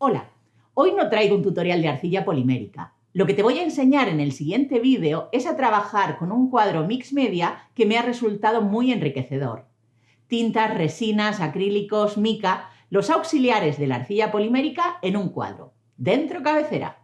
Hola, hoy no traigo un tutorial de arcilla polimérica. Lo que te voy a enseñar en el siguiente vídeo es a trabajar con un cuadro mix media que me ha resultado muy enriquecedor. Tintas, resinas, acrílicos, mica, los auxiliares de la arcilla polimérica en un cuadro. Dentro cabecera.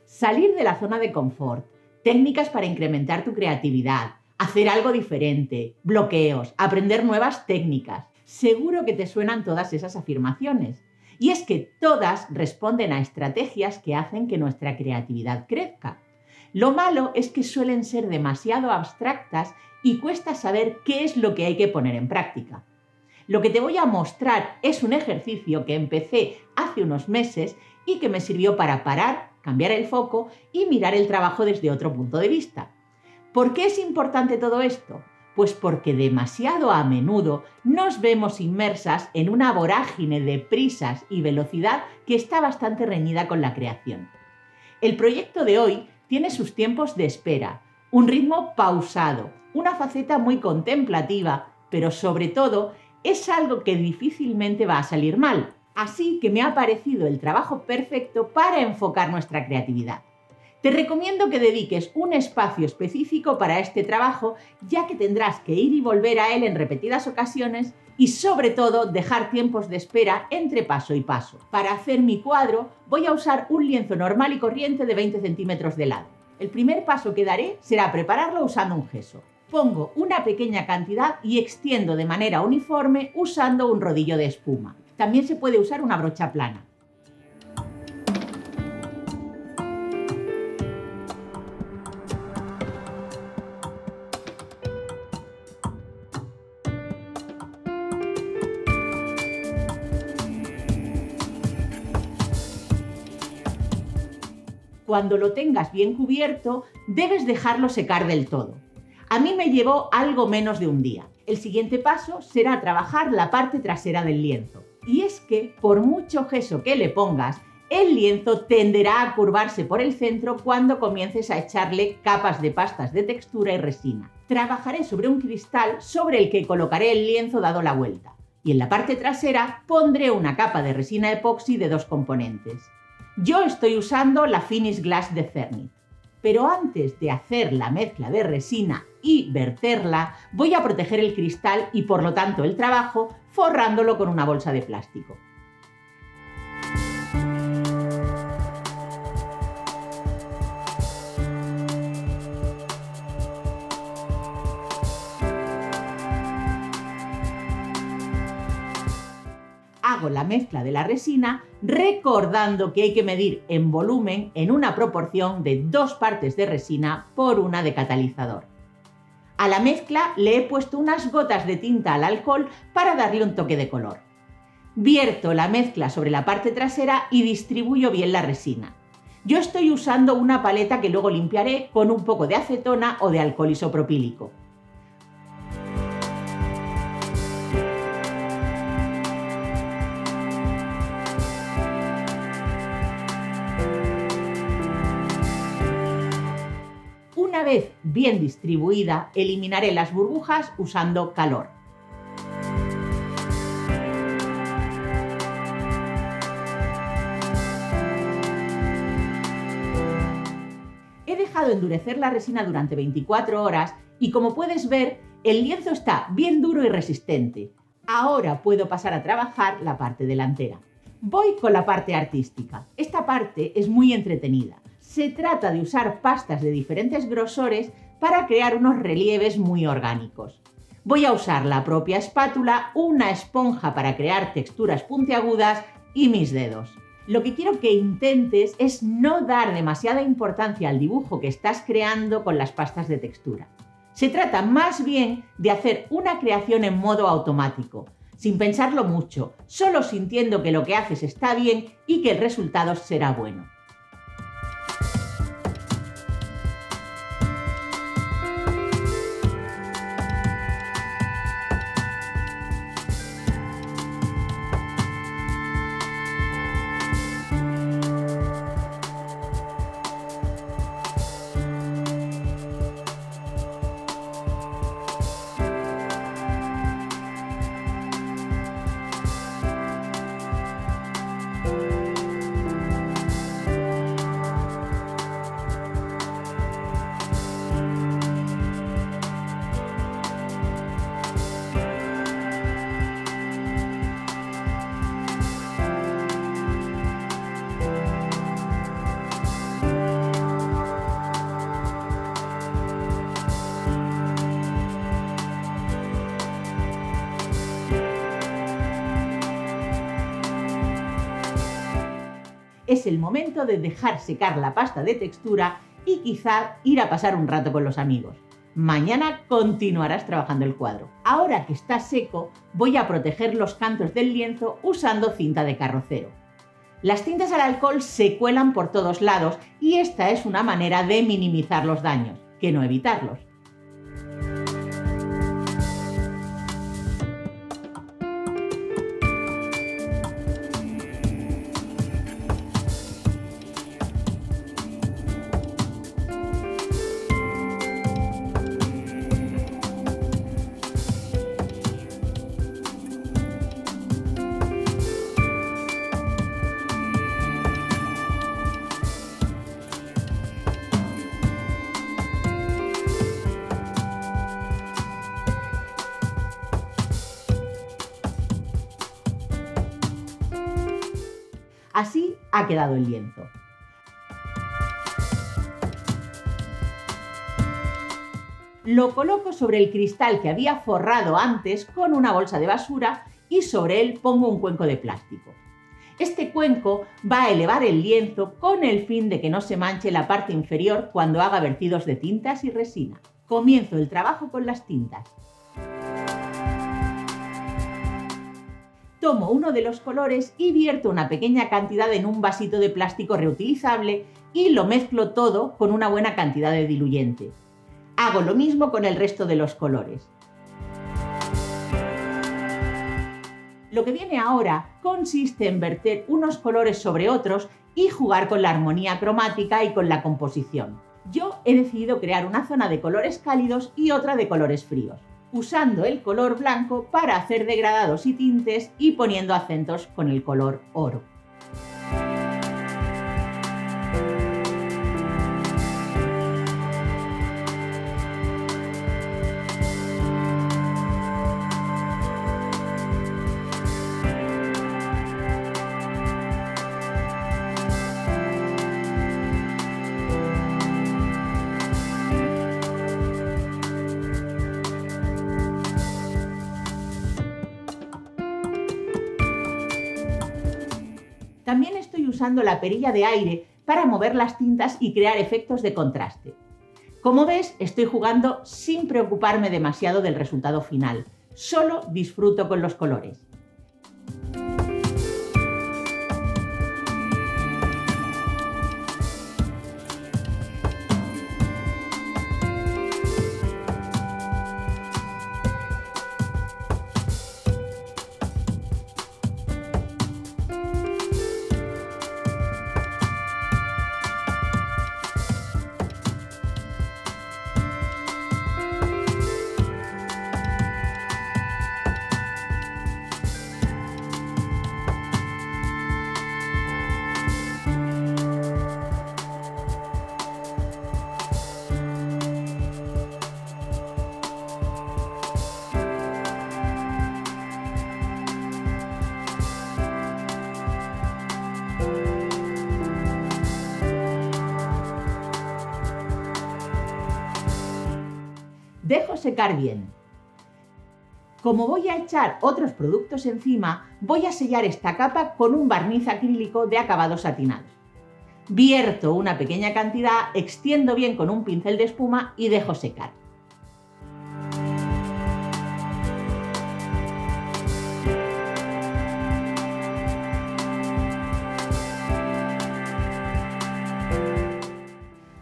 Salir de la zona de confort, técnicas para incrementar tu creatividad, hacer algo diferente, bloqueos, aprender nuevas técnicas. Seguro que te suenan todas esas afirmaciones. Y es que todas responden a estrategias que hacen que nuestra creatividad crezca. Lo malo es que suelen ser demasiado abstractas y cuesta saber qué es lo que hay que poner en práctica. Lo que te voy a mostrar es un ejercicio que empecé hace unos meses y que me sirvió para parar, cambiar el foco y mirar el trabajo desde otro punto de vista. ¿Por qué es importante todo esto? Pues porque demasiado a menudo nos vemos inmersas en una vorágine de prisas y velocidad que está bastante reñida con la creación. El proyecto de hoy tiene sus tiempos de espera, un ritmo pausado, una faceta muy contemplativa, pero sobre todo es algo que difícilmente va a salir mal. Así que me ha parecido el trabajo perfecto para enfocar nuestra creatividad. Te recomiendo que dediques un espacio específico para este trabajo, ya que tendrás que ir y volver a él en repetidas ocasiones y sobre todo dejar tiempos de espera entre paso y paso. Para hacer mi cuadro voy a usar un lienzo normal y corriente de 20 centímetros de lado. El primer paso que daré será prepararlo usando un gesso. Pongo una pequeña cantidad y extiendo de manera uniforme usando un rodillo de espuma. También se puede usar una brocha plana. Cuando lo tengas bien cubierto, debes dejarlo secar del todo. A mí me llevó algo menos de un día. El siguiente paso será trabajar la parte trasera del lienzo. Y es que, por mucho gesso que le pongas, el lienzo tenderá a curvarse por el centro cuando comiences a echarle capas de pastas de textura y resina. Trabajaré sobre un cristal sobre el que colocaré el lienzo dado la vuelta. Y en la parte trasera pondré una capa de resina epoxi de 2 componentes. Yo estoy usando la Finish Glass de Cernit. Pero antes de hacer la mezcla de resina y verterla, voy a proteger el cristal y por lo tanto el trabajo forrándolo con una bolsa de plástico. Hago la mezcla de la resina recordando que hay que medir en volumen en una proporción de 2 partes de resina por 1 de catalizador. A la mezcla le he puesto unas gotas de tinta al alcohol para darle un toque de color. Vierto la mezcla sobre la parte trasera y distribuyo bien la resina. Yo estoy usando una paleta que luego limpiaré con un poco de acetona o de alcohol isopropílico. Una vez bien distribuida, eliminaré las burbujas usando calor. He dejado endurecer la resina durante 24 horas y como puedes ver, el lienzo está bien duro y resistente. Ahora puedo pasar a trabajar la parte delantera. Voy con la parte artística. Esta parte es muy entretenida. Se trata de usar pastas de diferentes grosores para crear unos relieves muy orgánicos. Voy a usar la propia espátula, una esponja para crear texturas puntiagudas y mis dedos. Lo que quiero que intentes es no dar demasiada importancia al dibujo que estás creando con las pastas de textura. Se trata más bien de hacer una creación en modo automático, sin pensarlo mucho, solo sintiendo que lo que haces está bien y que el resultado será bueno. es el momento de dejar secar la pasta de textura y quizá ir a pasar un rato con los amigos. Mañana continuarás trabajando el cuadro. Ahora que está seco, voy a proteger los cantos del lienzo usando cinta de carrocero. Las tintas al alcohol se cuelan por todos lados y esta es una manera de minimizar los daños, que no evitarlos. Así ha quedado el lienzo. Lo coloco sobre el cristal que había forrado antes con una bolsa de basura y sobre él pongo un cuenco de plástico. Este cuenco va a elevar el lienzo con el fin de que no se manche la parte inferior cuando haga vertidos de tintas y resina. Comienzo el trabajo con las tintas. Tomo uno de los colores y vierto una pequeña cantidad en un vasito de plástico reutilizable y lo mezclo todo con una buena cantidad de diluyente. Hago lo mismo con el resto de los colores. Lo que viene ahora consiste en verter unos colores sobre otros y jugar con la armonía cromática y con la composición. Yo he decidido crear una zona de colores cálidos y otra de colores fríos, usando el color blanco para hacer degradados y tintes y poniendo acentos con el color oro. También estoy usando la perilla de aire para mover las tintas y crear efectos de contraste. Como ves, estoy jugando sin preocuparme demasiado del resultado final, solo disfruto con los colores. Dejo secar bien. Como voy a echar otros productos encima, voy a sellar esta capa con un barniz acrílico de acabado satinado. Vierto una pequeña cantidad, extiendo bien con un pincel de espuma y dejo secar.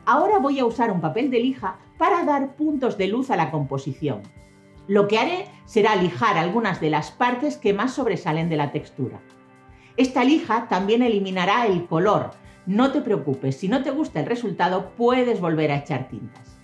Ahora voy a usar un papel de lija para dar puntos de luz a la composición. Lo que haré será lijar algunas de las partes que más sobresalen de la textura. Esta lija también eliminará el color. No te preocupes, si no te gusta el resultado puedes volver a echar tintas.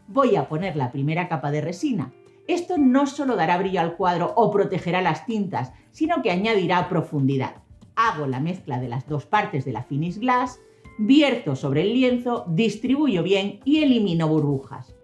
Voy a poner la primera capa de resina. Esto no solo dará brillo al cuadro o protegerá las tintas, sino que añadirá profundidad. Hago la mezcla de las dos partes de la Finish Glass, vierto sobre el lienzo, distribuyo bien y elimino burbujas.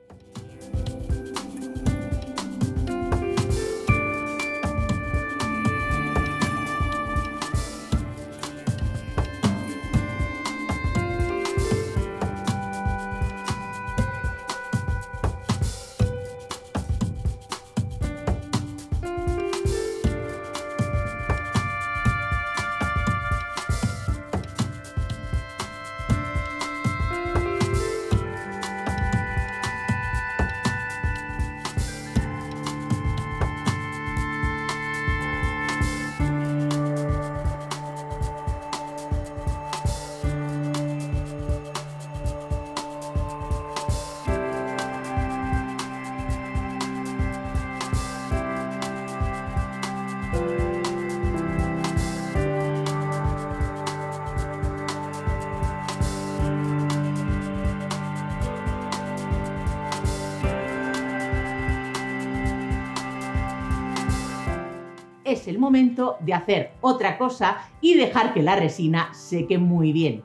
es el momento de hacer otra cosa y dejar que la resina seque muy bien.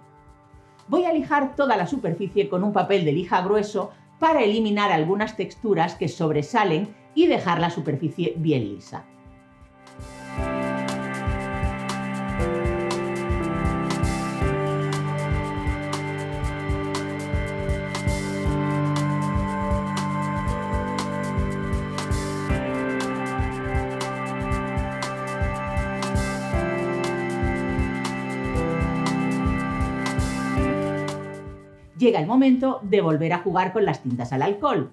Voy a lijar toda la superficie con un papel de lija grueso para eliminar algunas texturas que sobresalen y dejar la superficie bien lisa. Llega el momento de volver a jugar con las tintas al alcohol.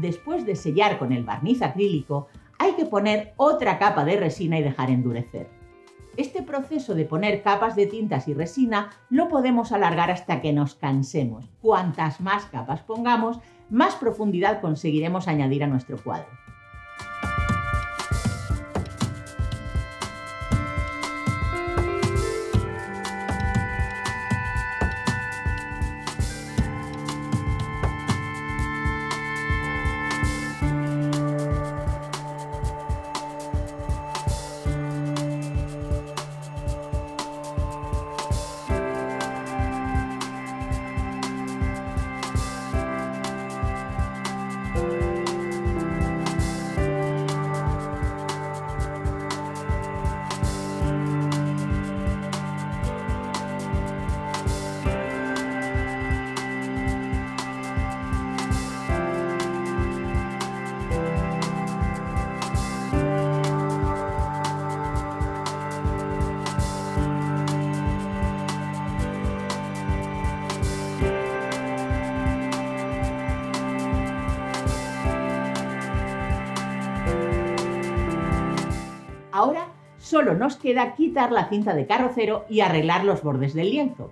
después de sellar con el barniz acrílico, hay que poner otra capa de resina y dejar endurecer. Este proceso de poner capas de tintas y resina lo podemos alargar hasta que nos cansemos. Cuantas más capas pongamos, más profundidad conseguiremos añadir a nuestro cuadro. Ahora solo nos queda quitar la cinta de carrocero y arreglar los bordes del lienzo.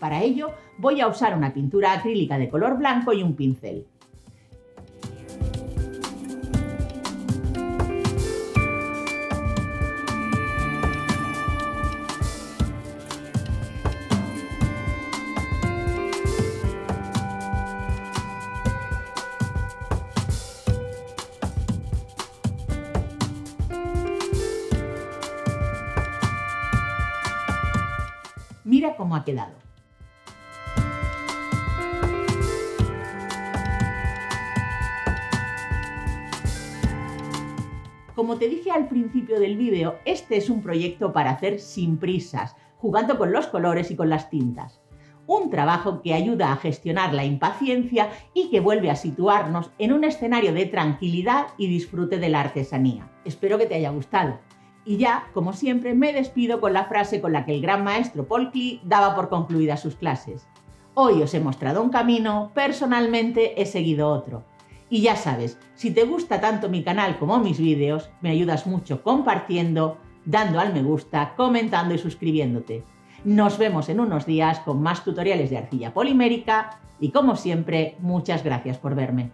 Para ello voy a usar una pintura acrílica de color blanco y un pincel. Mira cómo ha quedado. Como te dije al principio del vídeo, este es un proyecto para hacer sin prisas, jugando con los colores y con las tintas. Un trabajo que ayuda a gestionar la impaciencia y que vuelve a situarnos en un escenario de tranquilidad y disfrute de la artesanía. Espero que te haya gustado. Y ya, como siempre, me despido con la frase con la que el gran maestro Paul Klee daba por concluidas sus clases. Hoy os he mostrado un camino, personalmente he seguido otro. Y ya sabes, si te gusta tanto mi canal como mis vídeos, me ayudas mucho compartiendo, dando al me gusta, comentando y suscribiéndote. Nos vemos en unos días con más tutoriales de arcilla polimérica y como siempre, muchas gracias por verme.